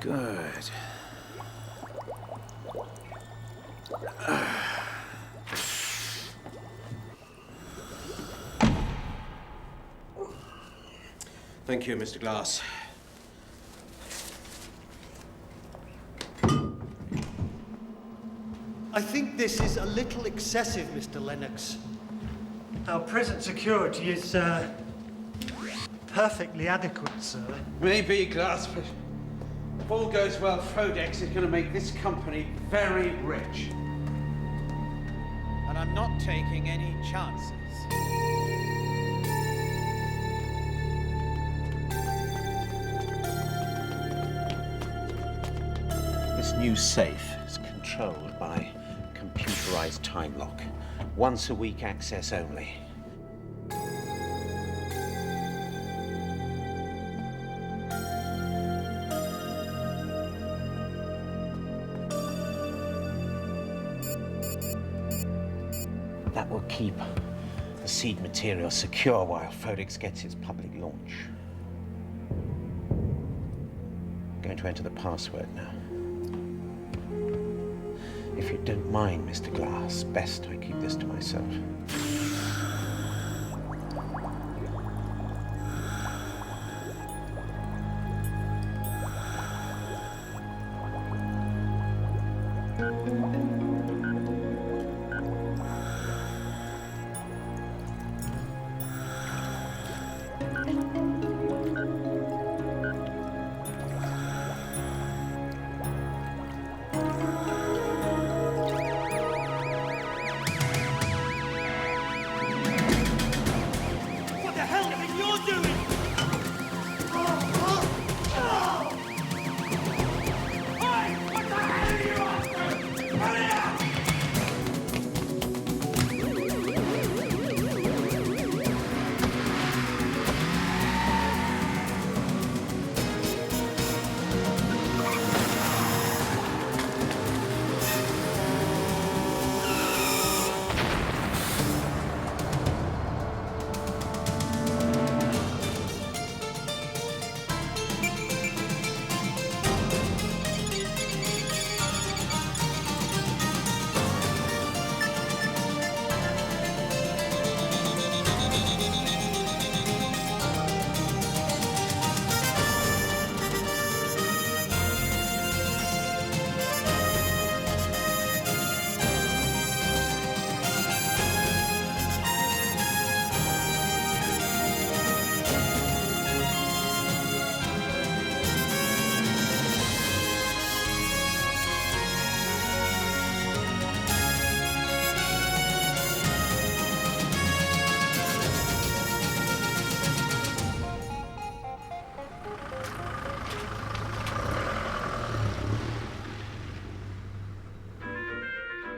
Good. Thank you, Mr. Glass. I think this is a little excessive, Mr. Lennox. Our present security is, perfectly adequate, sir. Maybe, Glass, but if all goes well, Fodex is going to make this company very rich. And I'm not taking any chances. This new safe is controlled by computerized time lock. Once a week access only. That will keep the seed material secure while Fodex gets its public launch. I'm going to enter the password now. If you don't mind, Mr. Glass, best I keep this to myself.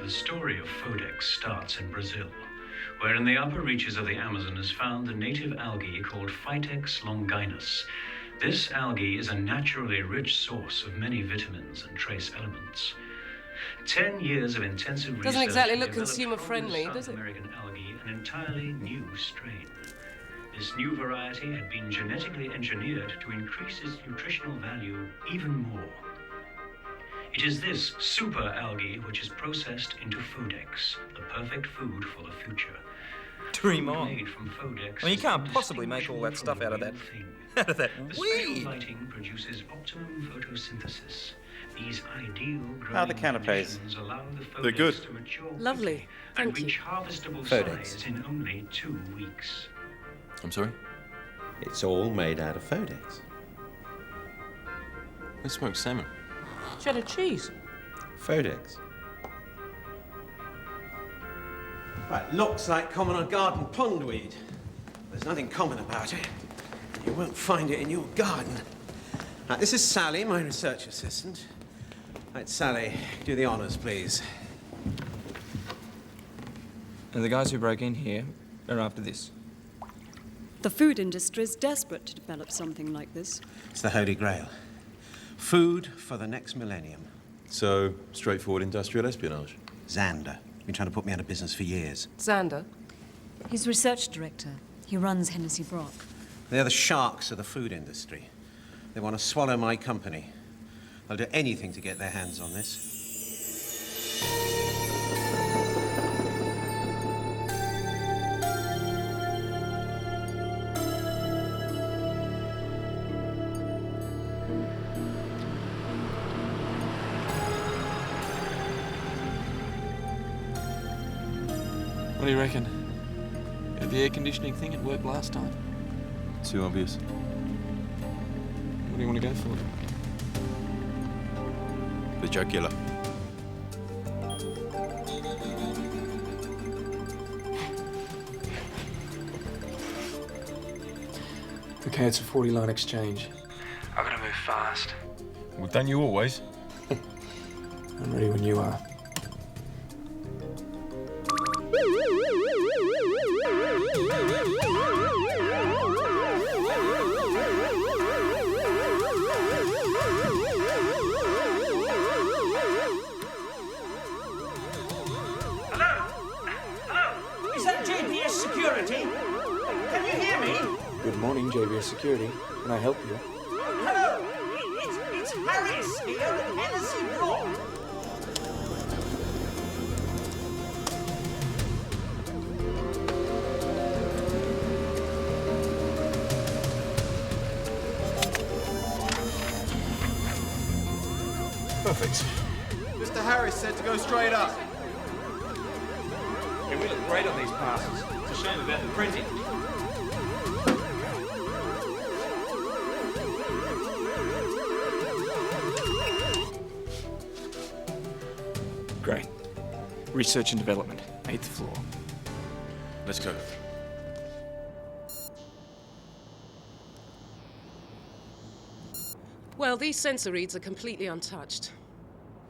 The story of Fodex starts in Brazil, where in the upper reaches of the Amazon is found the native algae called Phytex longinus. This algae is a naturally rich source of many vitamins and trace elements. 10 years of intensive research Doesn't exactly look developed consumer-friendly, from the does South it? American algae an entirely new strain. This new variety had been genetically engineered to increase its nutritional value even more. It is this super algae which is processed into Fodex, the perfect food for the future. Dream on. Made from Fodex. Well, you can't possibly make all that stuff out of that. Out of that The special weed. lighting produces optimum photosynthesis. These ideal How are the growing canapes? conditions allow the Fodex They're good. to mature Lovely. quickly Thank and you. reach harvestable Fodex. size in only 2 weeks. I'm sorry? It's all made out of Fodex. I smoked salmon. Cheddar cheese. Fodex. Right, looks like common or garden pondweed. There's nothing common about it. You won't find it in your garden. Right, this is Sally, my research assistant. Right, Sally, do the honors, please. And the guys who broke in here are after this. The food industry is desperate to develop something like this. It's the Holy Grail. Food for the next millennium. So, straightforward industrial espionage. Xander. Been trying to put me out of business for years. Xander. He's research director. He runs Hennessy Brock. They're the sharks of the food industry. They want to swallow my company. They'll do anything to get their hands on this. What do you reckon? The air conditioning thing at work last time? Too obvious. What do you want to go for? The jugular. Okay, it's a 40-line exchange. I've got to move fast. Well, don't you always? I'm ready when you are. Is that JBS Security? Can you hear me? Good morning, JBS Security. Can I help you? Hello, it's Harris here at Hennessy Broad. Perfect. Mr. Harris said to go straight up. Yeah, we look great on these passes. It's a shame about the printing. Great. Research and development, 8th floor. Let's go. Well, these sensor reads are completely untouched.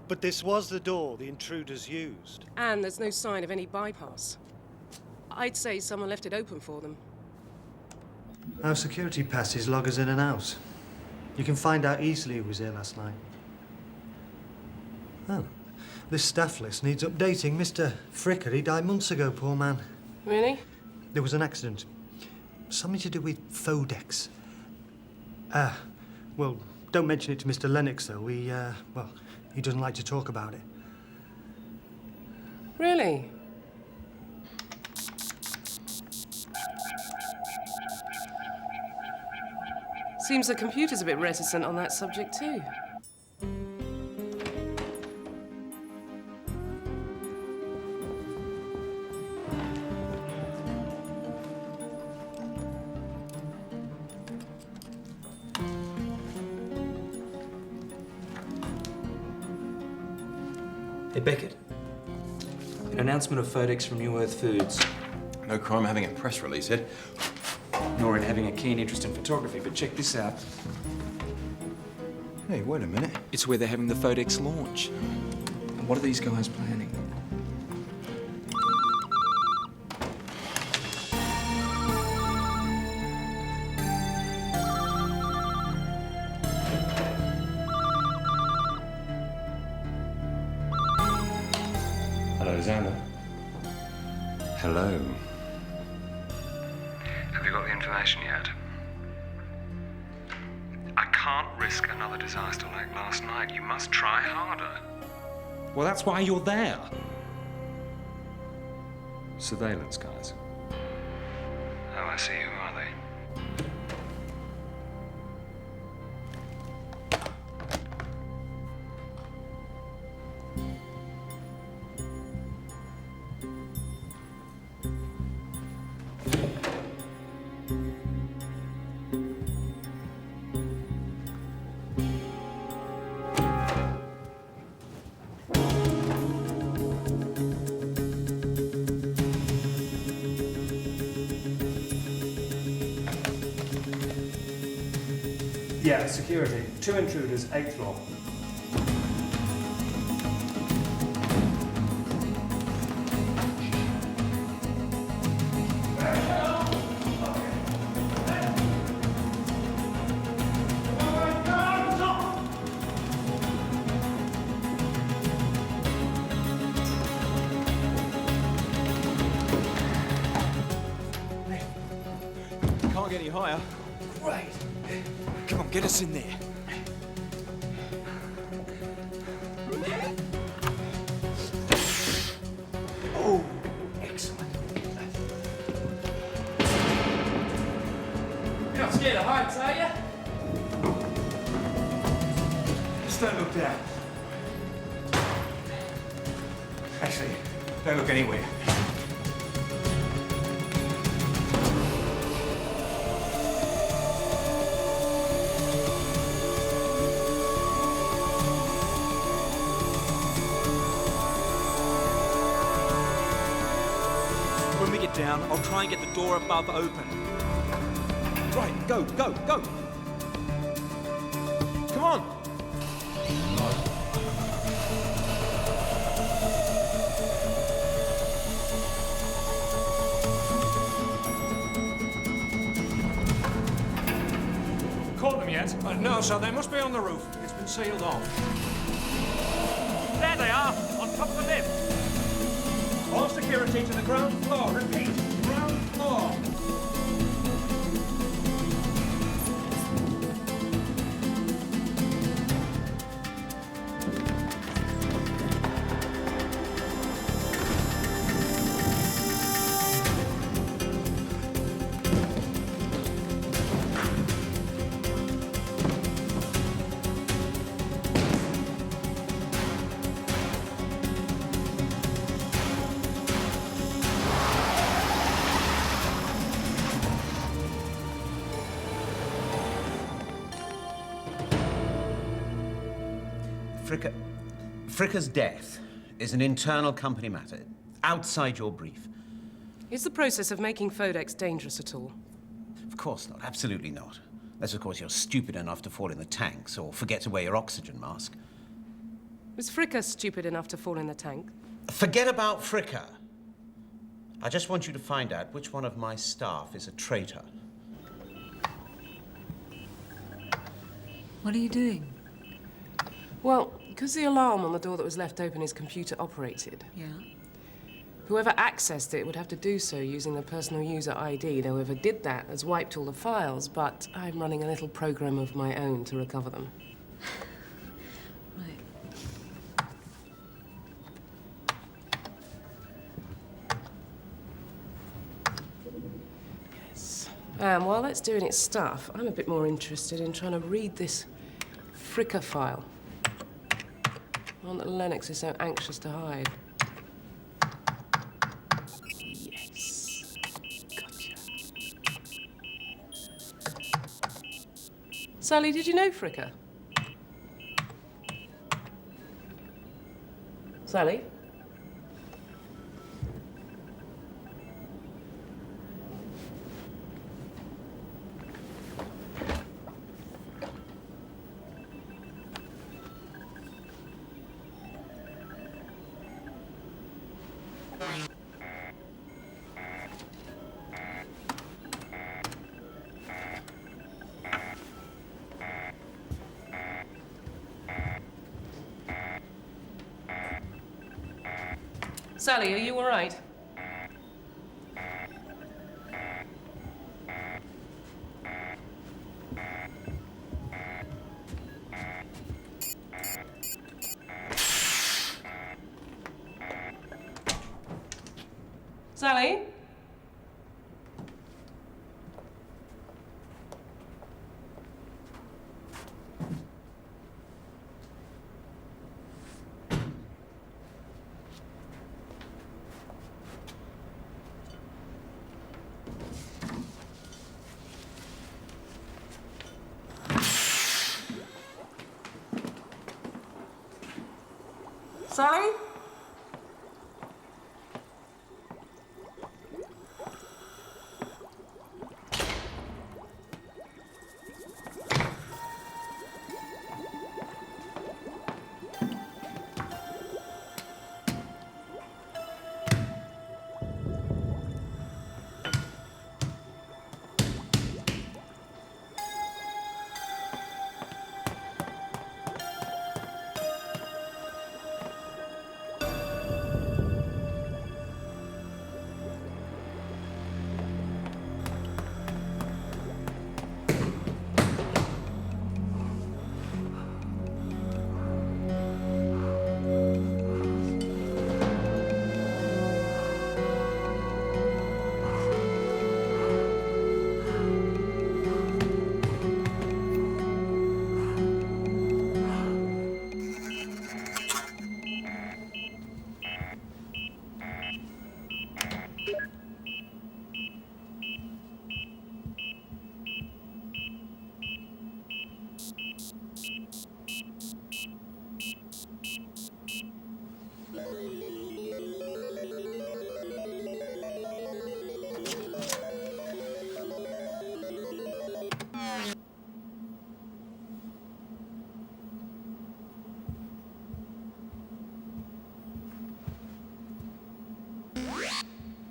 But this was the door the intruders used. And there's no sign of any bypass. I'd say someone left it open for them. Our security passes log us in and out. You can find out easily who was here last night. Oh, this staff list needs updating. Mr. Fricker, he died months ago, poor man. Really? There was an accident. Something to do with Fodex. Well, don't mention it to Mr. Lennox, though. He doesn't like to talk about it. Really? Seems the computer's a bit reticent on that subject, too. Hey, Beckett. An announcement of Fodex from New Earth Foods. No crime having a press release, Ed. Nor in having a keen interest in photography, but check this out. Hey, wait a minute. It's where they're having the Fodex launch. And what are these guys planning? Hello, Xander. Hello. Have you got the information yet? I can't risk another disaster like last night. You must try harder. Well, that's why you're there. Surveillance guys. Oh, I see. Who are they? Yeah, security. 2 intruders, 8th floor. Can't get any higher. Right. Come on, get us in there. are you? Just don't look down. Actually, don't look anywhere. When we get down, I'll try and get the door above open. Right, go, go, go! Come on! Caught them yet? No, so they must be on the roof. It's been sealed off. There they are, on top of the lift. All security to the ground floor. Repeat, ground floor. Fricker's death is an internal company matter, outside your brief. Is the process of making Fodex dangerous at all? Of course not, absolutely not. Unless, of course, you're stupid enough to fall in the tanks or forget to wear your oxygen mask. Was Fricker stupid enough to fall in the tank? Forget about Fricker. I just want you to find out which one of my staff is a traitor. What are you doing? Well, because the alarm on the door that was left open is computer operated. Yeah. Whoever accessed it would have to do so using the personal user ID. Whoever did that has wiped all the files, but I'm running a little program of my own to recover them. Right. Yes. And while that's doing its stuff, I'm a bit more interested in trying to read this Fricker file. One that Lennox is so anxious to hide. Yes. Gotcha. Sally, did you know Fricker? Sally? Sally, are you all right? Sally? Sally?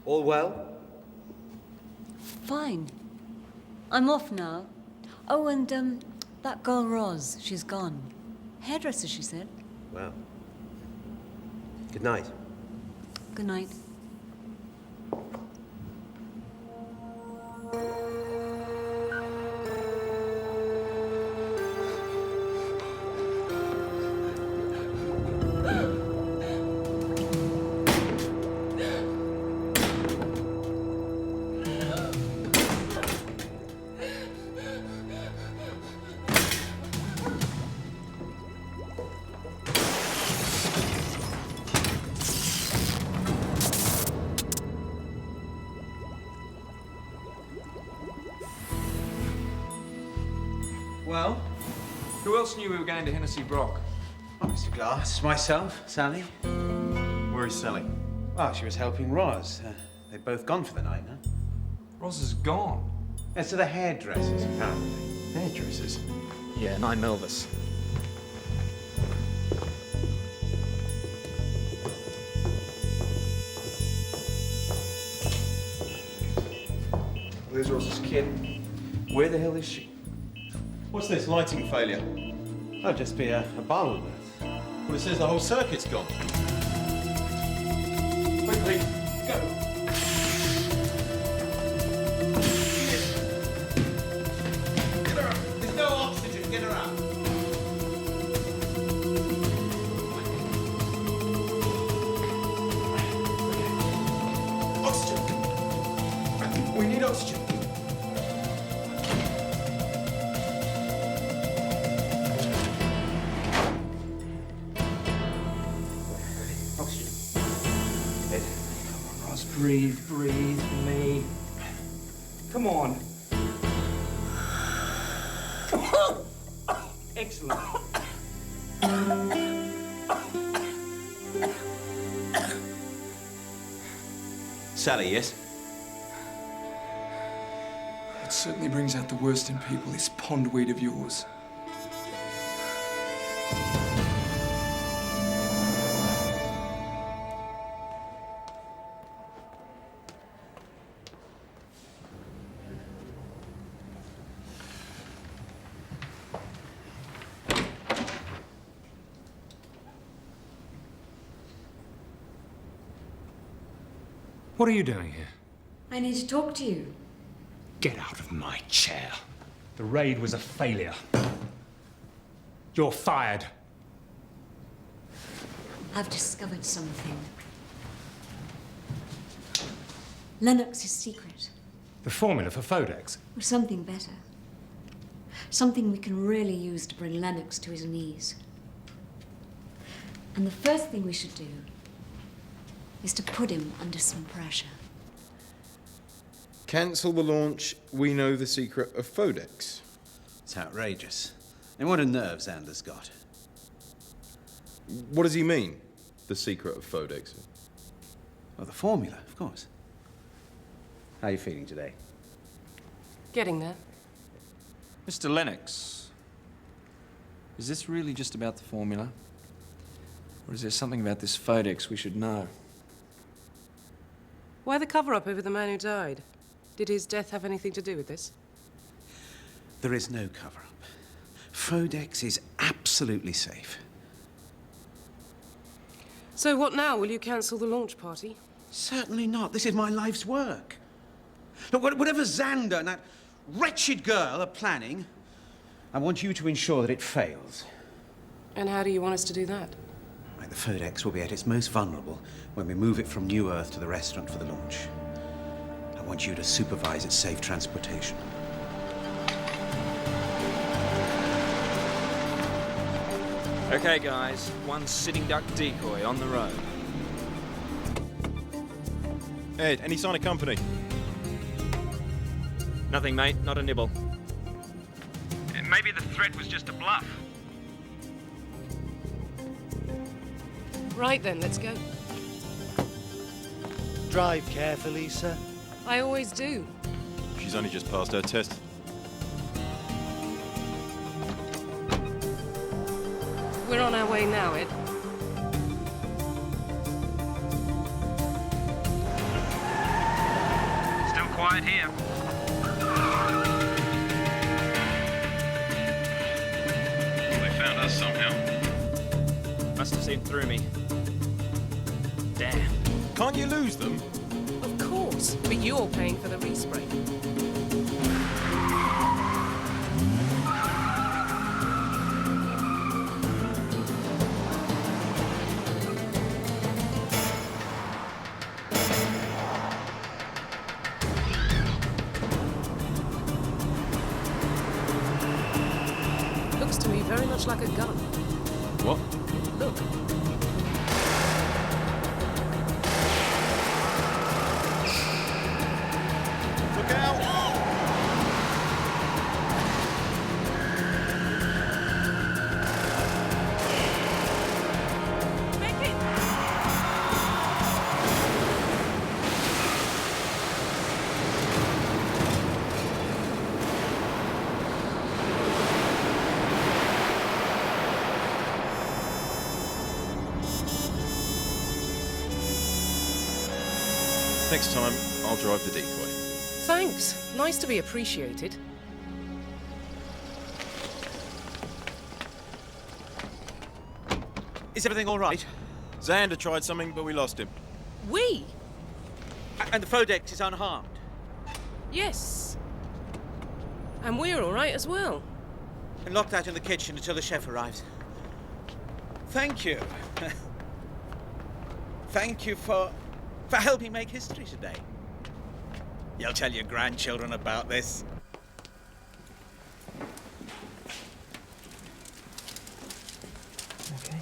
All well? Fine. I'm off now. Oh, and, that girl Roz, she's gone. Hairdresser, she said. Well. Good night. Good night. Well? Who else knew we were going to Hennessy Brock? Oh, Mr. Glass, myself, Sally. Where is Sally? Well, she was helping Roz. They've both gone for the night now. Roz is gone. Yes, to the hairdressers, apparently. Hairdressers? Yeah, and I'm Elvis. Where's Roz's kid? Where the hell is she? What's this, lighting failure? That'll just be a bulb. Well, it says the whole circuit's gone. Quickly, go. Get her up. There's no oxygen. Get her up. Oxygen. We need oxygen. Breathe, breathe, me. Come on. Excellent. Sally, yes? It certainly brings out the worst in people, this pondweed of yours. What are you doing here? I need to talk to you. Get out of my chair. The raid was a failure. You're fired. I've discovered something. Lennox's secret. The formula for Fodex. Or something better. Something we can really use to bring Lennox to his knees. And the first thing we should do is to put him under some pressure. Cancel the launch. We know the secret of Fodex. It's outrageous. And what a nerve Xander's got. What does he mean, the secret of Fodex? Well, the formula, of course. How are you feeling today? Getting there. Mr. Lennox, is this really just about the formula? Or is there something about this Fodex we should know? Why the cover-up over the man who died? Did his death have anything to do with this? There is no cover-up. Fodex is absolutely safe. So what now? Will you cancel the launch party? Certainly not. This is my life's work. Look, whatever Xander and that wretched girl are planning, I want you to ensure that it fails. And how do you want us to do that? Right, the Fodex will be at its most vulnerable when we move it from New Earth to the restaurant for the launch. I want you to supervise its safe transportation. Okay, guys. One sitting duck decoy on the road. Ed, any sign of company? Nothing, mate. Not a nibble. Maybe the threat was just a bluff. Right then, let's go. Drive carefully, sir. I always do. She's only just passed her test. We're on our way now, Ed. right here. They found us somehow. Must have seen through me. Damn. Can't you lose them? Of course, but you're paying for the respray. Looks to me very much like a gun. What? Look. Look out! Next time, I'll drive the decoy. Thanks. Nice to be appreciated. Is everything all right? Xander tried something, but we lost him. We? And the Fodex is unharmed? Yes. And we're all right as well. And lock that in the kitchen until the chef arrives. Thank you. Thank you for helping make history today. You'll tell your grandchildren about this. Okay.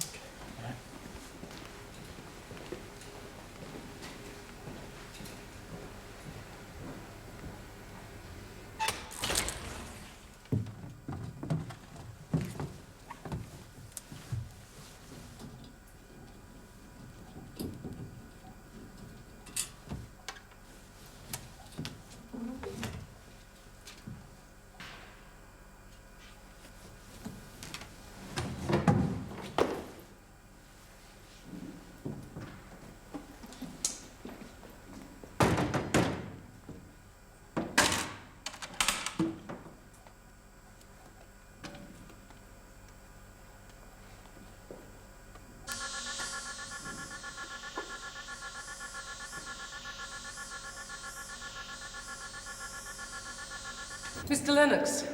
Mr. Lennox,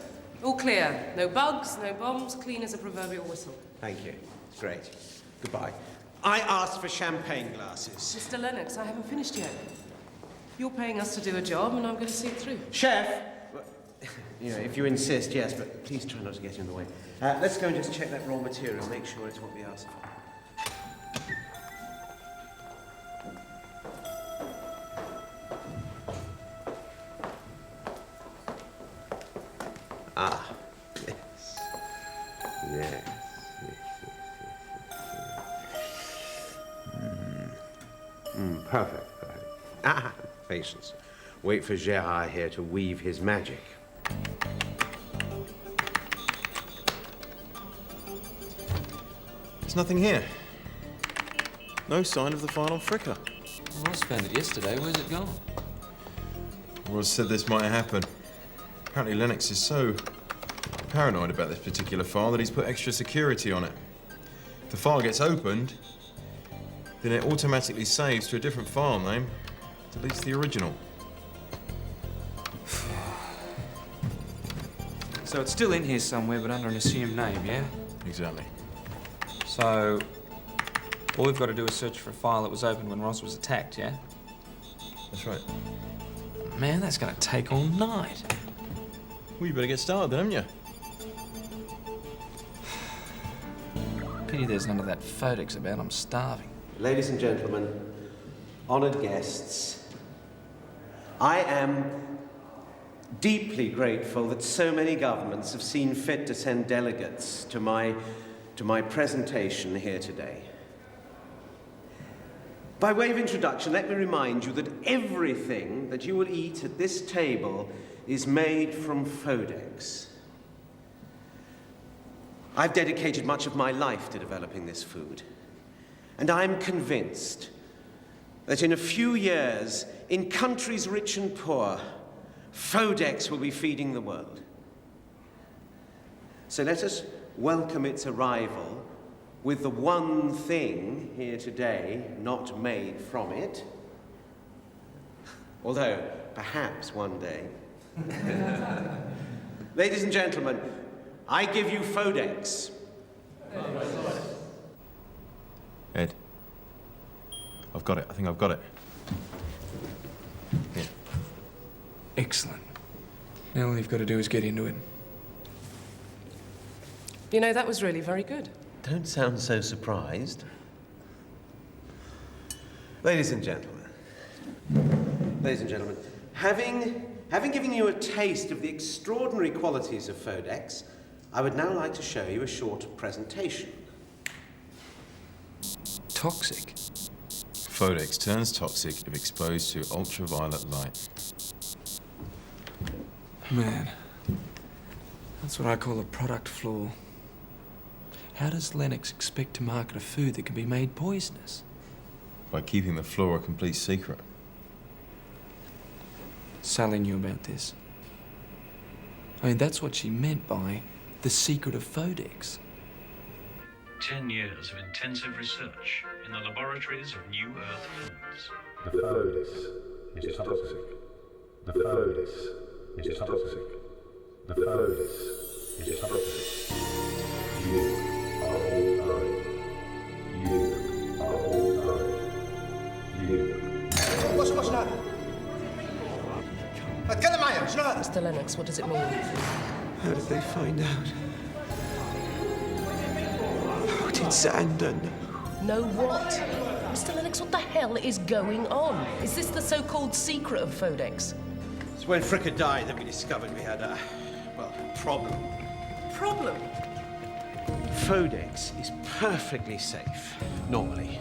all clear. No bugs, no bombs, clean as a proverbial whistle. Thank you. Great. Goodbye. I asked for champagne glasses. Mr. Lennox, I haven't finished yet. You're paying us to do a job, and I'm going to see it through. Chef! Well, if you insist, yes, but please try not to get in the way. Let's go and just check that raw material, make sure it's what we asked for. Ah, yes. Yes. Perfect. Ah, patience. Wait for Gérard here to weave his magic. There's nothing here. No sign of the final fricker. Ross found it yesterday. Where's it gone? Ross said this might happen. Apparently Lennox is so paranoid about this particular file that he's put extra security on it. If the file gets opened, then it automatically saves to a different file name, deletes the original. So it's still in here somewhere, but under an assumed name, yeah? Exactly. So all we've got to do is search for a file that was opened when Ross was attacked, yeah? That's right. Man, that's going to take all night. Well, you better get started then, haven't you? Pity there's none of that Fodex about. I'm starving. Ladies and gentlemen, honored guests, I am deeply grateful that so many governments have seen fit to send delegates to my presentation here today. By way of introduction, let me remind you that everything that you will eat at this table is made from Fodex. I've dedicated much of my life to developing this food, and I'm convinced that in a few years, in countries rich and poor, Fodex will be feeding the world. So let us welcome its arrival with the one thing here today not made from it. Although, perhaps one day. Ladies and gentlemen, I give you Fodex. Ed. I've got it. I think I've got it. Here. Excellent. Now all you've got to do is get into it. You know, that was really very good. Don't sound so surprised. Ladies and gentlemen, having given you a taste of the extraordinary qualities of Fodex, I would now like to show you a short presentation. Toxic? Fodex turns toxic if exposed to ultraviolet light. Man, that's what I call a product flaw. How does Lennox expect to market a food that can be made poisonous? By keeping the flaw a complete secret. Sally knew about this. I mean, that's what she meant by the secret of Fodex. 10 years of intensive research in the laboratories of New Earth Foods. The Fodex is toxic. The Fodex is toxic. The Fodex is toxic. You are all dying. You are all dying. You. وش هذا؟ اتكلم معي شنو هذا؟ Mr. Lennox, what does it mean? How did they find out? How did Xander know? Know what? Mr. Lennox, what the hell is going on? Is this the so-called secret of Fodex? It's when Fricka died that we discovered we had a, well, problem. Problem? Fodex is perfectly safe, normally.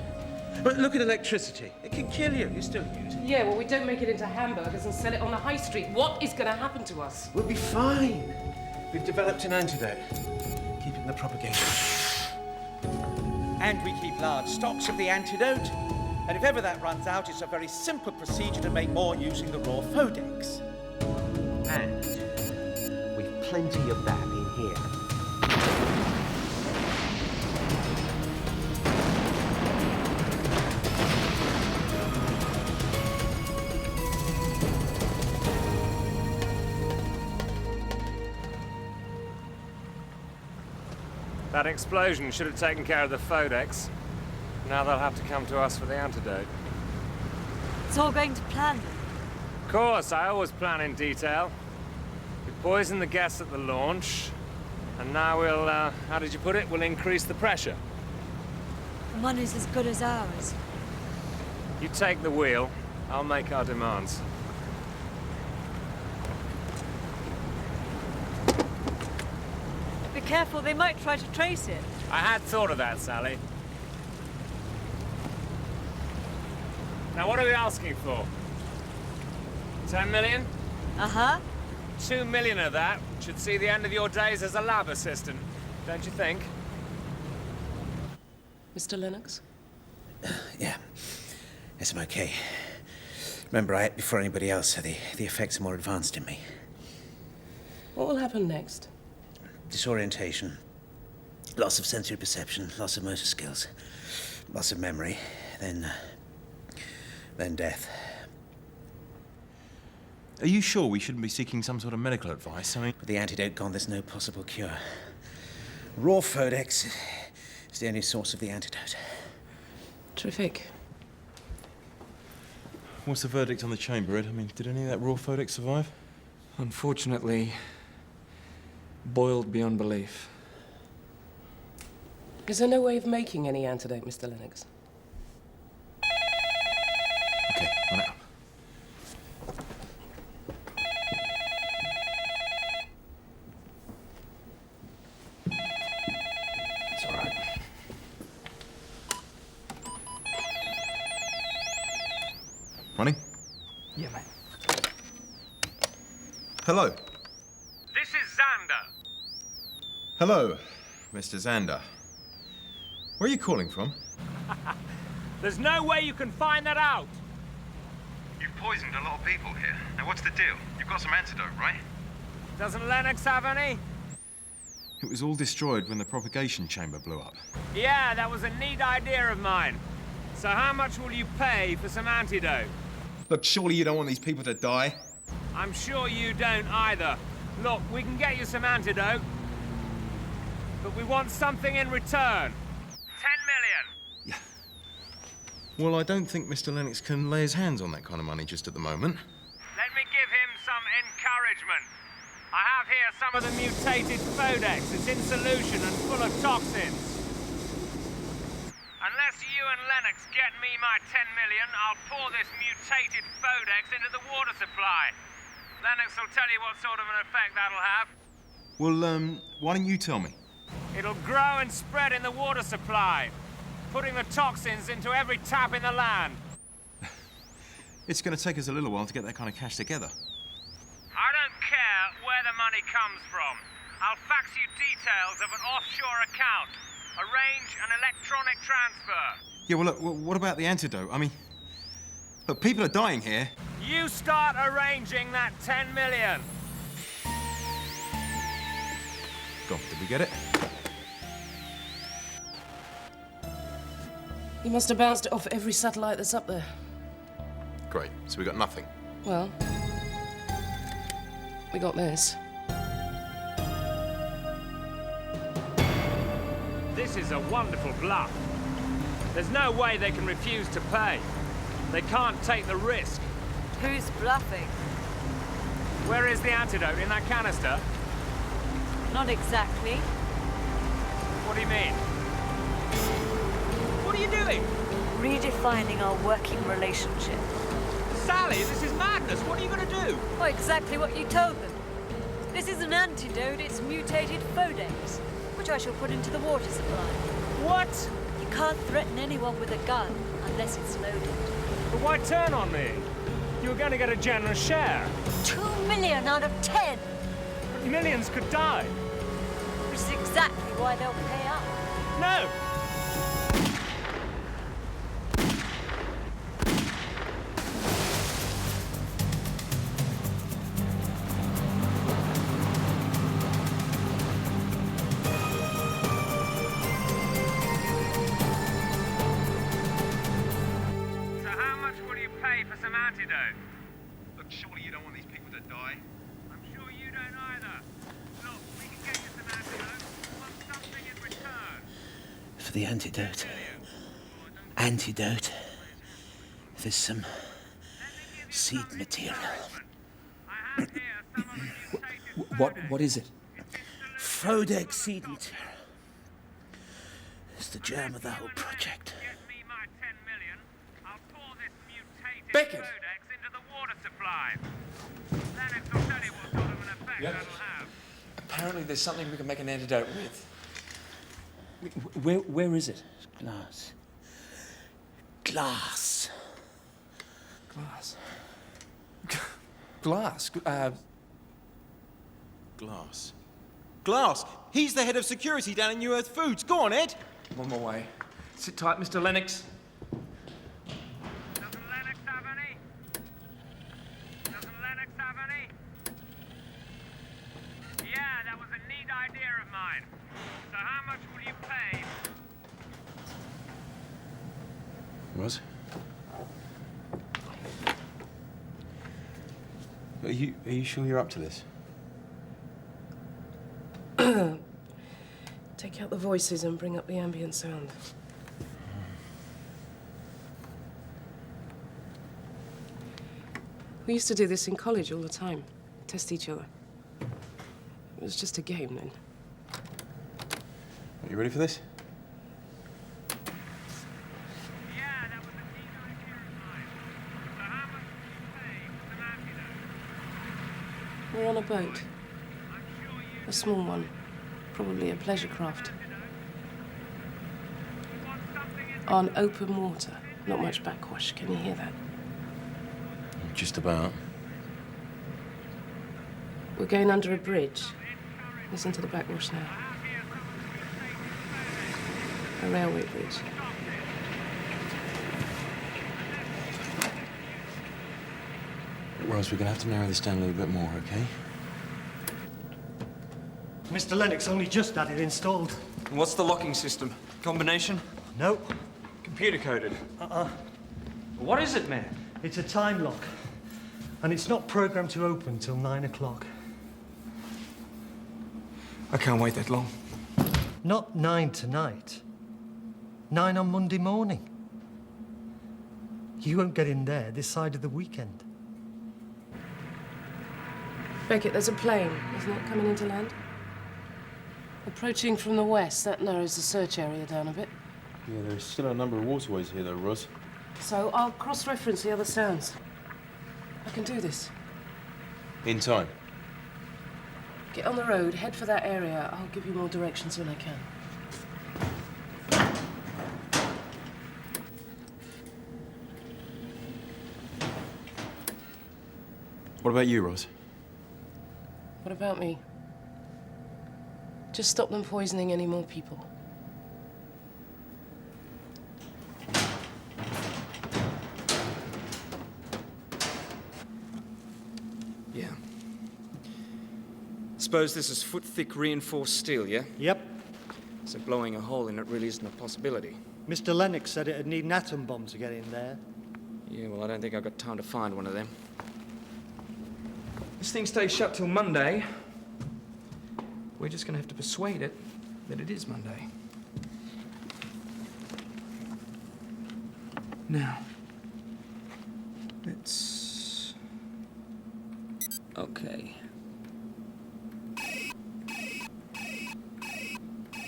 But look at electricity. It can kill you. You still use it. Yeah, well, we don't make it into hamburgers and sell it on the high street. What is going to happen to us? We'll be fine. We've developed an antidote, keeping the propagation. And we keep large stocks of the antidote. And if ever that runs out, it's a very simple procedure to make more using the raw Fodex. And we've plenty of that in here. That explosion should have taken care of the Fodex. Now they'll have to come to us for the antidote. It's all going to plan. Of course, I always plan in detail. We poisoned the gas at the launch, and now we'll, how did you put it? We'll increase the pressure. The money's as good as ours. You take the wheel, I'll make our demands. Be careful, they might try to trace it. I had thought of that, Sally. Now, what are we asking for? 10 million? Uh-huh. 2 million of that should see the end of your days as a lab assistant, don't you think? Mr. Lennox? Yeah. Yes, I'm okay. Remember, I ate before anybody else, so the effects are more advanced in me. What will happen next? Disorientation, loss of sensory perception, loss of motor skills, loss of memory, then death. Are you sure we shouldn't be seeking some sort of medical advice? I mean... With the antidote gone, there's no possible cure. Raw Fodex is the only source of the antidote. Terrific. What's the verdict on the chamber, Ed? I mean, did any of that raw Fodex survive? Unfortunately, boiled beyond belief. Is there no way of making any antidote, Mr. Lennox? Okay, on it up. It's all right. Ronnie? Yeah, mate. Hello. This is Xander. Hello, Mr. Xander. Where are you calling from? There's no way you can find that out. You've poisoned a lot of people here. Now, what's the deal? You've got some antidote, right? Doesn't Lennox have any? It was all destroyed when the propagation chamber blew up. Yeah, that was a neat idea of mine. So how much will you pay for some antidote? Look, surely you don't want these people to die? I'm sure you don't either. Look, we can get you some antidote, but we want something in return. 10 million. Well, I don't think Mr. Lennox can lay his hands on that kind of money just at the moment. Let me give him some encouragement. I have here some of the mutated Fodex. It's in solution and full of toxins. Unless you and Lennox get me my 10 million, I'll pour this mutated Fodex into the water supply. Lennox will tell you what sort of an effect that'll have. Well, why don't you tell me? It'll grow and spread in the water supply, putting the toxins into every tap in the land. It's going to take us a little while to get that kind of cash together. I don't care where the money comes from. I'll fax you details of an offshore account. Arrange an electronic transfer. Yeah, well, look, what about the antidote? I mean, look, people are dying here. You start arranging that 10 million. God, did we get it? You must have bounced it off every satellite that's up there. Great, so we got nothing. Well, we got this. This is a wonderful bluff. There's no way they can refuse to pay. They can't take the risk. Who's bluffing? Where is the antidote? In that canister? Not exactly. What do you mean? What are you doing? Redefining our working relationship. Sally, this is madness. What are you going to do? Oh, exactly what you told them. This is an antidote. It's mutated Fodex, which I shall put into the water supply. What? You can't threaten anyone with a gun unless it's loaded. But why turn on me? You were going to get a generous share. 2 million out of 10. But millions could die. Which is exactly why they'll pay up. No! Look, surely you don't want these people to die. I'm sure you don't either. Look, we can get you some antidote. We want something in return. For the antidote. Antidote. There's some seed material. What is it? Fodex seed material. It's the germ of the whole project. Beckett! Yep. Apparently there's something we can make an antidote with. Where is it? Glass. Glass. Glass. Glass? Glass. Glass! He's the head of security down in New Earth Foods. Go on, Ed! One more way. Sit tight, Mr. Lennox. Doesn't Lennox have any? Doesn't Lennox have any? Yeah, that was a neat idea of mine. So how much will you pay? Was? Are you sure you're up to this? Take out the voices and bring up the ambient sound. We used to do this in college all the time. Test each other. It was just a game then. Are you ready for this? We're on a boat. A small one. Probably a pleasure craft. On open water. Not much backwash. Can you hear that? Just about. We're going under a bridge. Listen to the backwash now. A railway bridge. Ross, we're going to have to narrow this down a little bit more, okay? Mr. Lennox only just had it installed. And what's the locking system? Combination? Nope. Computer coded? What is it, man? It's a time lock. And it's not programmed to open till 9 o'clock. I can't wait that long. Not 9 tonight. 9 on Monday morning. You won't get in there this side of the weekend. Beckett, there's a plane, isn't it, coming into land? Approaching from the west, that narrows the search area down a bit. Yeah, there's still a number of waterways here, though, Roz. So I'll cross-reference the other sounds. I can do this. In time. Get on the road, head for that area. I'll give you more directions when I can. What about you, Roz? What about me? Just stop them poisoning any more people. Yeah. Suppose this is foot-thick reinforced steel, yeah? Yep. So blowing a hole in it really isn't a possibility. Mr. Lennox said it'd need an atom bomb to get in there. Yeah, well, I don't think I've got time to find one of them. This thing stays shut till Monday. We're just gonna have to persuade it that it is Monday. Now, let's... Okay.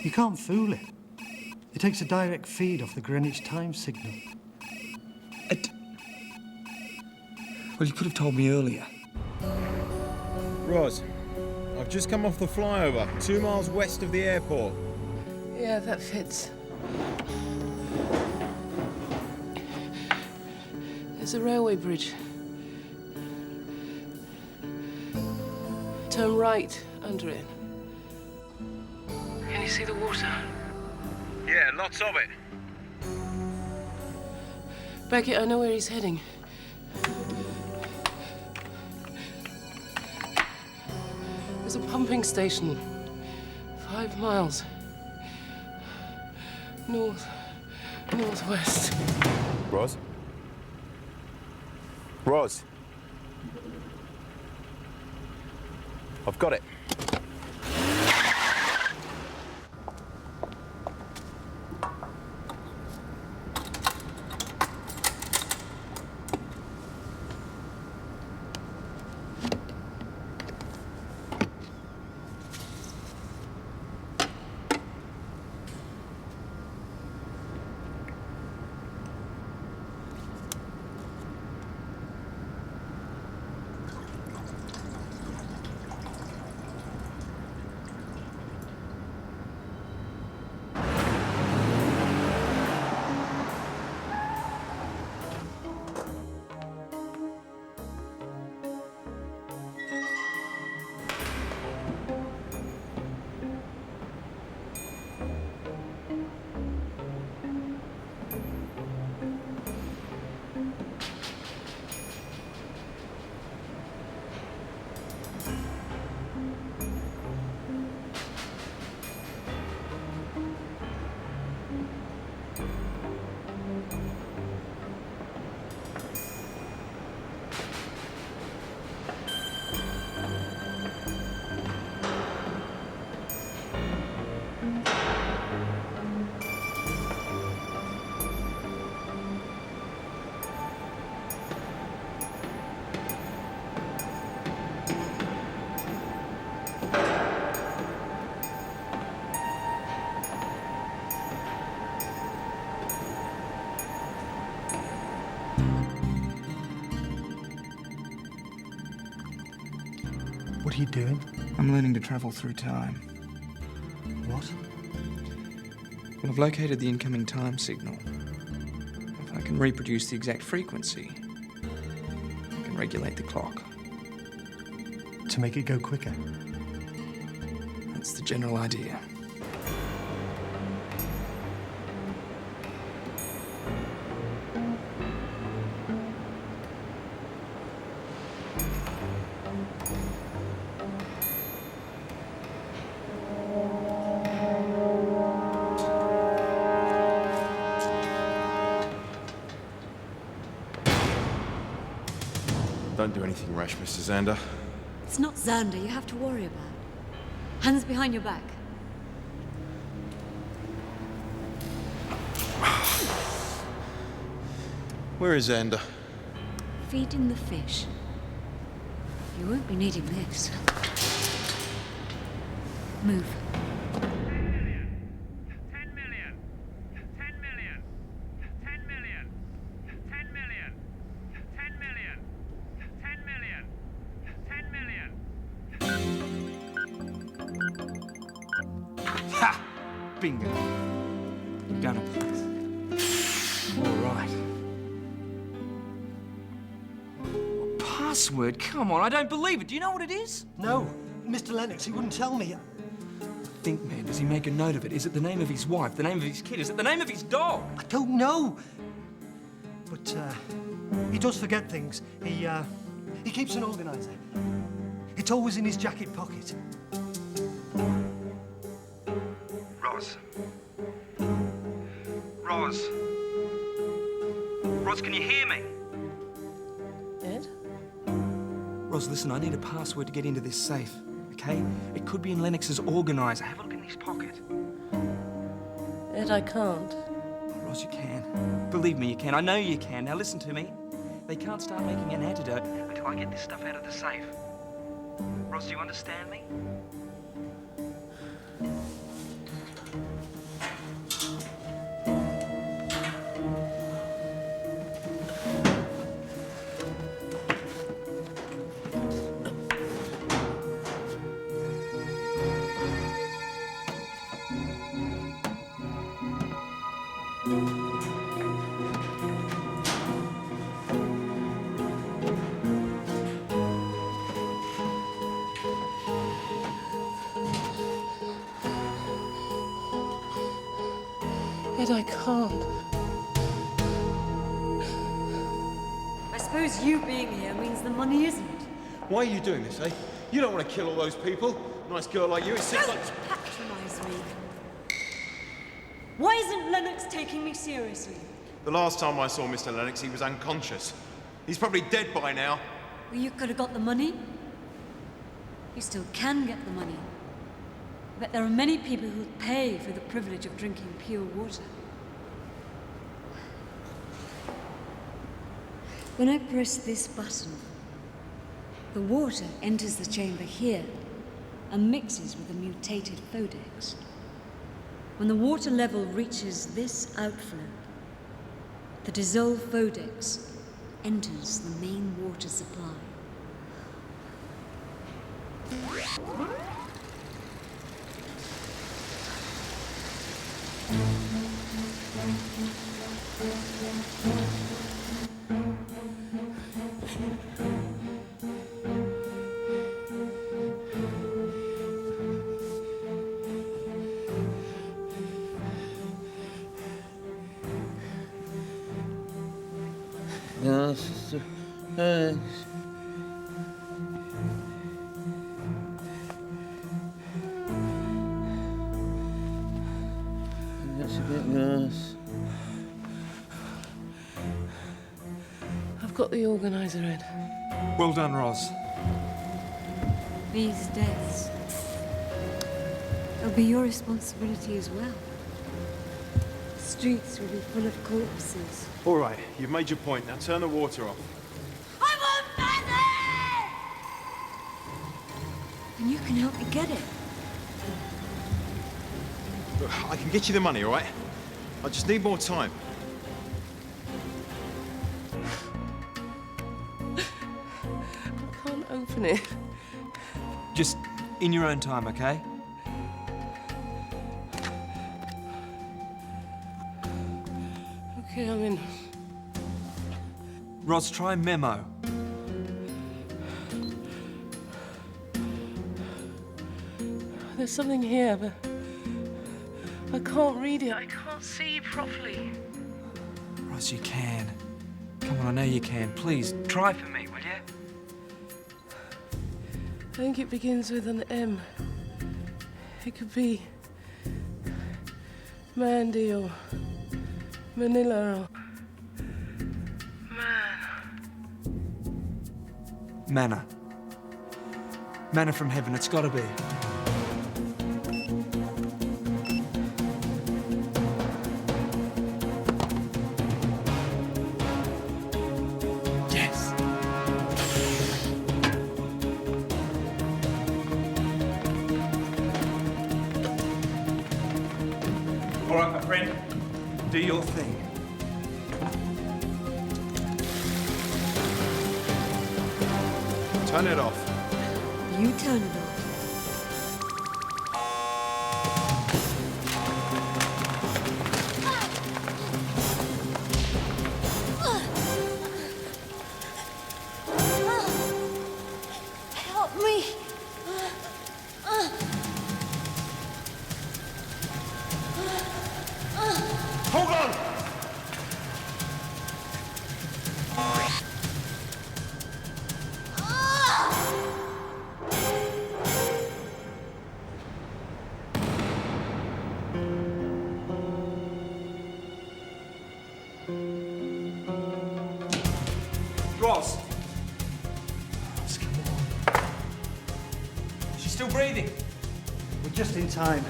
You can't fool it. It takes a direct feed off the Greenwich time signal. Well, you could have told me earlier. Roz, I've just come off the flyover, 2 miles west of the airport. Yeah, that fits. There's a railway bridge. Turn right under it. Can you see the water? Yeah, lots of it. Beckett, I know where he's heading. There's a pumping station. 5 miles. Northwest. Roz? Roz? I've got it. What are you doing? I'm learning to travel through time. What? Well, I've located the incoming time signal. If I can reproduce the exact frequency, I can regulate the clock. To make it go quicker? That's the general idea. Don't do anything rash, Mr. Xander. It's not Xander you have to worry about. Hands behind your back. Where is Xander? Feeding the fish. You won't be needing this. Move. 10 million. 10 million. 10 million. 10 million. 10 million. 10 million. 10 million. Ha! Bingo. You've done it, please. All right. Password? Come on, I don't believe it. Do you know what it is? No, Mr. Lennox, he wouldn't tell me. Think, man, does he make a note of it? Is it the name of his wife, the name of his kid? Is it the name of his dog? I don't know. But he does forget things. He keeps an organizer. It's always in his jacket pocket. Roz. Roz. Roz, can you hear me? Ed? Roz, listen, I need a password to get into this safe, okay? It could be in Lennox's organizer. Have a look in his pocket. Ed, I can't. Roz, you can. Believe me, you can. I know you can. Now listen to me. They can't start making an antidote Until I get this stuff out of the safe. Roz, do you understand me? Ed, I can't. I suppose you being here means the money isn't. Why are you doing this, eh? You don't want to kill all those people. Nice girl like you, it seems like... Don't patronize me. Why isn't Lennox taking me seriously? The last time I saw Mr. Lennox, he was unconscious. He's probably dead by now. Well, you could have got the money. You still can get the money. But there are many people who'd pay for the privilege of drinking pure water. When I press this button, the water enters the chamber here and mixes with the mutated Fodex. When the water level reaches this outflow, the dissolved Fodex enters the main water supply. That's a bit nice. I've got the organizer, Ed. Well done, Roz. These deaths, it'll be your responsibility as well. The streets will be full of corpses. All right, you've made your point. Now turn the water off. I want money! And you can help me get it. Look, I can get you the money, all right? I just need more time. I can't open it. Just in your own time, okay? Okay, I'm in. Roz, try memo. There's something here, but I can't read it. I can't see properly. Roz, you can. Come on, I know you can. Please, try for me, will you? I think it begins with an M. It could be Mandy or Manila or man. Manna. Manna from heaven, it's gotta be. Yes. All right, my friend. Do your thing. Turn it off. You turn it off. Help me. Hold on! Ross! Come on. She's still breathing. We're just in time.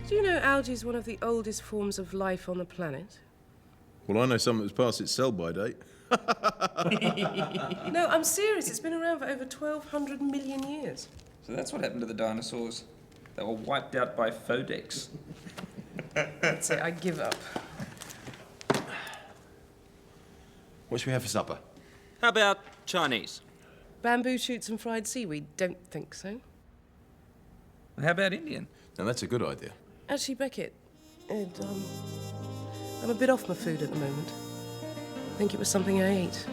Do you know algae is one of the oldest forms of life on the planet? Well, I know something that's past its sell-by date. No, I'm serious. It's been around for over 1,200 million years. So that's what happened to the dinosaurs. They were wiped out by Fodex. That's it, I give up. What should we have for supper? How about Chinese? Bamboo shoots and fried seaweed? Don't think so. How about Indian? Now, that's a good idea. Actually, Beckett, I'm a bit off my food at the moment. I think it was something I ate.